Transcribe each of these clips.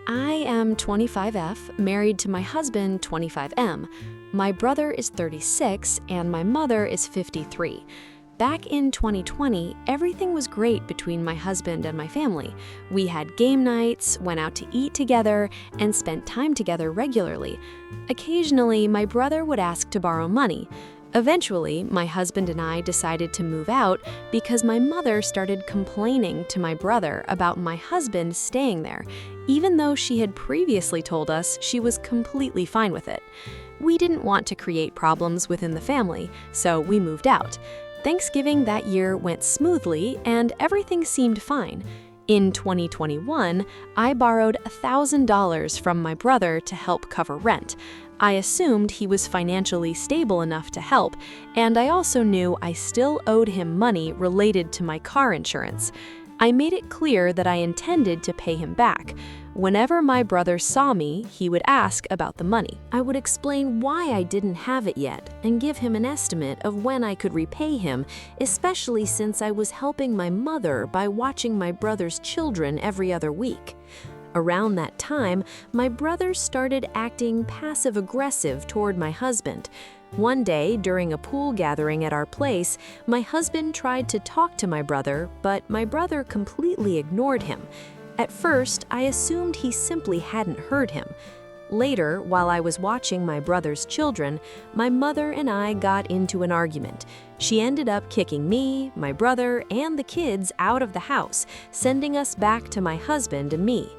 I am 25F, married to my husband, 25M. My brother is 36, and my mother is 53. Back in 2020, everything was great between my husband and my family. We had game nights, went out to eat together, and spent time together regularly. Occasionally, my brother would ask to borrow money. Eventually, my husband and I decided to move out because my mother started complaining to my brother about my husband staying there, even though she had previously told us she was completely fine with it. We didn't want to create problems within the family, so we moved out. Thanksgiving that year went smoothly and everything seemed fine. In 2021, I borrowed $1,000 from my brother to help cover rent. I assumed he was financially stable enough to help, and I also knew I still owed him money related to my car insurance. I made it clear that I intended to pay him back. Whenever my brother saw me, he would ask about the money. I would explain why I didn't have it yet and give him an estimate of when I could repay him, especially since I was helping my mother by watching my brother's children every other week. Around that time, my brother started acting passive-aggressive toward my husband. One day, during a pool gathering at our place, my husband tried to talk to my brother, but my brother completely ignored him. At first, I assumed he simply hadn't heard him. Later, while I was watching my brother's children, my mother and I got into an argument. She ended up kicking me, my brother, and the kids out of the house, sending us back to my husband and me.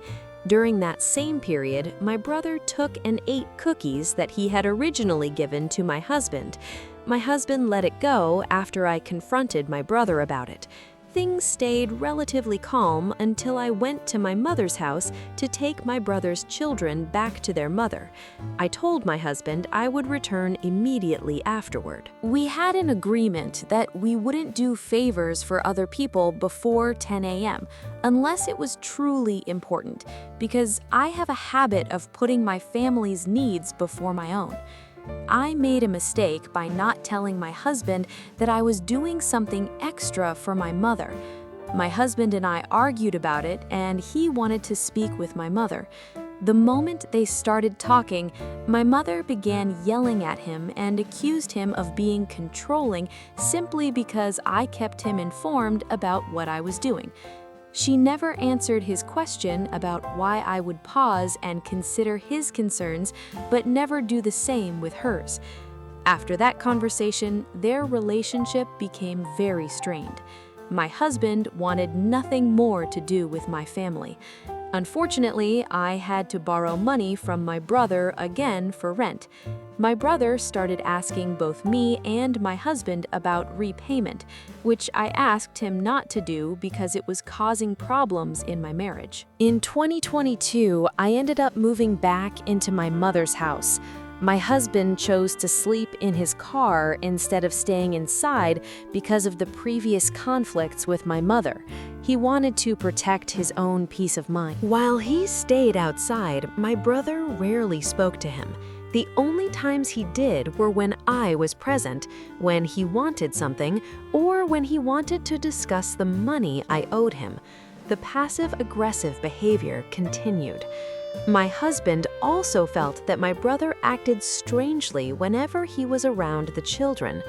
During that same period, my brother took and ate cookies that he had originally given to my husband. My husband let it go after I confronted my brother about it. Things stayed relatively calm until I went to my mother's house to take my brother's children back to their mother. I told my husband I would return immediately afterward. We had an agreement that we wouldn't do favors for other people before 10 a.m. unless it was truly important, because I have a habit of putting my family's needs before my own. I made a mistake by not telling my husband that I was doing something extra for my mother. My husband and I argued about it, and he wanted to speak with my mother. The moment they started talking, my mother began yelling at him and accused him of being controlling simply because I kept him informed about what I was doing. She never answered his question about why I would pause and consider his concerns, but never do the same with hers. After that conversation, their relationship became very strained. My husband wanted nothing more to do with my family. Unfortunately, I had to borrow money from my brother again for rent. My brother started asking both me and my husband about repayment, which I asked him not to do because it was causing problems in my marriage. In 2022, I ended up moving back into my mother's house. My husband chose to sleep in his car instead of staying inside because of the previous conflicts with my mother. He wanted to protect his own peace of mind. While he stayed outside, my brother rarely spoke to him. The only times he did were when I was present, when he wanted something, or when he wanted to discuss the money I owed him. The passive-aggressive behavior continued. My husband also felt that my brother acted strangely whenever he was around the children.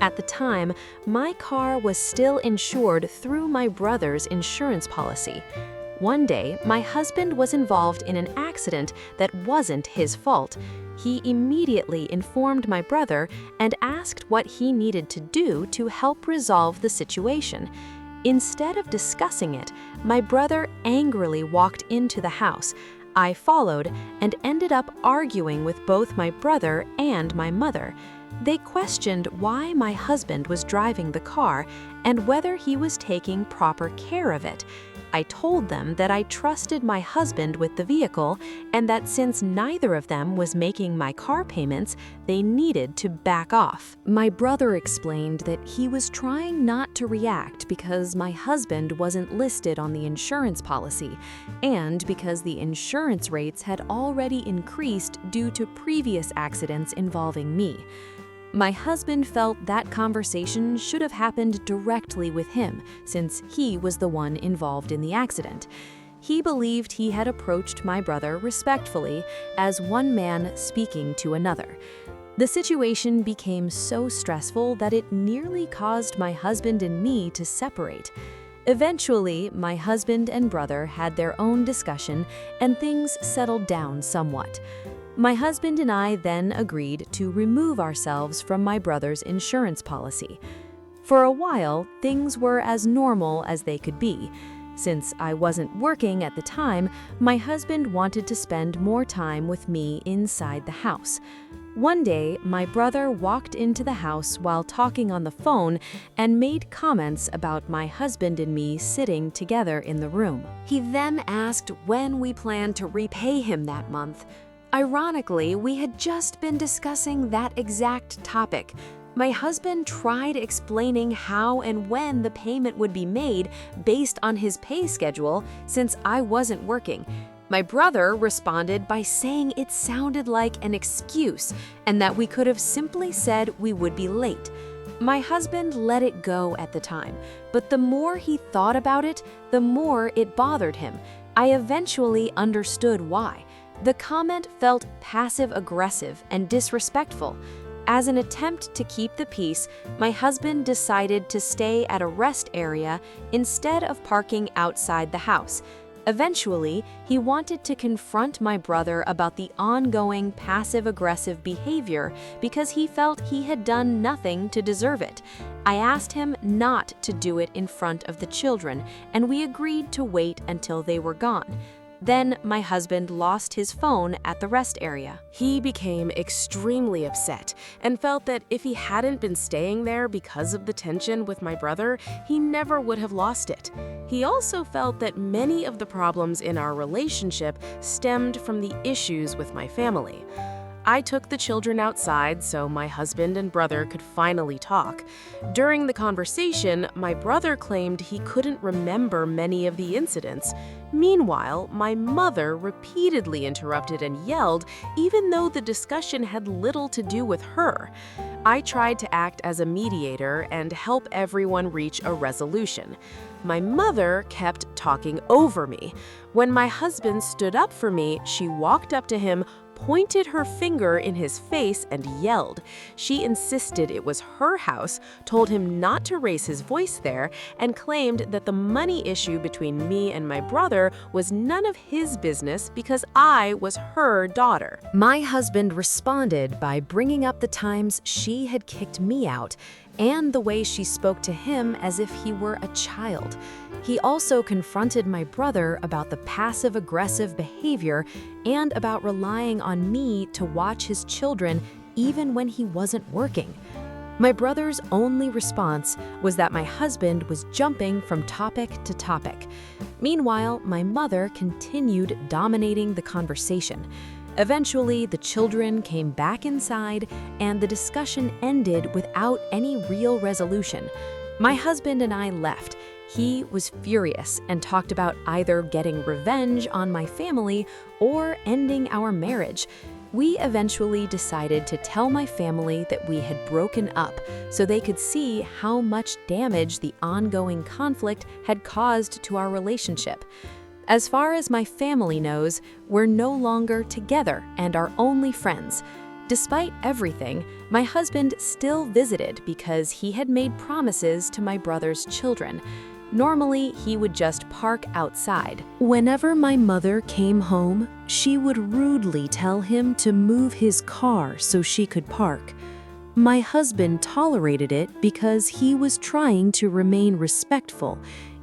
At the time, my car was still insured through my brother's insurance policy. One day, my husband was involved in an accident that wasn't his fault. He immediately informed my brother and asked what he needed to do to help resolve the situation. Instead of discussing it, my brother angrily walked into the house. I followed and ended up arguing with both my brother and my mother. They questioned why my husband was driving the car and whether he was taking proper care of it. I told them that I trusted my husband with the vehicle and that since neither of them was making my car payments, they needed to back off. My brother explained that he was trying not to react because my husband wasn't listed on the insurance policy and because the insurance rates had already increased due to previous accidents involving me. My husband felt that conversation should have happened directly with him, since he was the one involved in the accident. He believed he had approached my brother respectfully, as one man speaking to another. The situation became so stressful that it nearly caused my husband and me to separate. Eventually, my husband and brother had their own discussion and things settled down somewhat. My husband and I then agreed to remove ourselves from my brother's insurance policy. For a while, things were as normal as they could be. Since I wasn't working at the time, my husband wanted to spend more time with me inside the house. One day, my brother walked into the house while talking on the phone and made comments about my husband and me sitting together in the room. He then asked when we planned to repay him that month. Ironically, we had just been discussing that exact topic. My husband tried explaining how and when the payment would be made based on his pay schedule since I wasn't working. My brother responded by saying it sounded like an excuse and that we could have simply said we would be late. My husband let it go at the time, but the more he thought about it, the more it bothered him. I eventually understood why. The comment felt passive-aggressive and disrespectful. As an attempt to keep the peace, my husband decided to stay at a rest area instead of parking outside the house. Eventually, he wanted to confront my brother about the ongoing passive-aggressive behavior because he felt he had done nothing to deserve it. I asked him not to do it in front of the children, and we agreed to wait until they were gone. Then my husband lost his phone at the rest area. He became extremely upset and felt that if he hadn't been staying there because of the tension with my brother, he never would have lost it. He also felt that many of the problems in our relationship stemmed from the issues with my family. I took the children outside so my husband and brother could finally talk. During the conversation, my brother claimed he couldn't remember many of the incidents. Meanwhile, my mother repeatedly interrupted and yelled, even though the discussion had little to do with her. I tried to act as a mediator and help everyone reach a resolution. My mother kept talking over me. When my husband stood up for me, she walked up to him, pointed her finger in his face, and yelled. She insisted it was her house, told him not to raise his voice there, and claimed that the money issue between me and my brother was none of his business because I was her daughter. My husband responded by bringing up the times she had kicked me out and the way she spoke to him as if he were a child. He also confronted my brother about the passive-aggressive behavior and about relying on me to watch his children even when he wasn't working. My brother's only response was that my husband was jumping from topic to topic. Meanwhile, my mother continued dominating the conversation. Eventually, the children came back inside and the discussion ended without any real resolution. My husband and I left. He was furious and talked about either getting revenge on my family or ending our marriage. We eventually decided to tell my family that we had broken up so they could see how much damage the ongoing conflict had caused to our relationship. As far as my family knows, we're no longer together and are only friends. Despite everything, my husband still visited because he had made promises to my brother's children. Normally, he would just park outside. Whenever my mother came home, she would rudely tell him to move his car so she could park. My husband tolerated it because he was trying to remain respectful,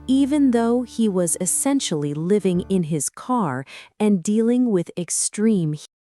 even though he was essentially living in his car and dealing with extreme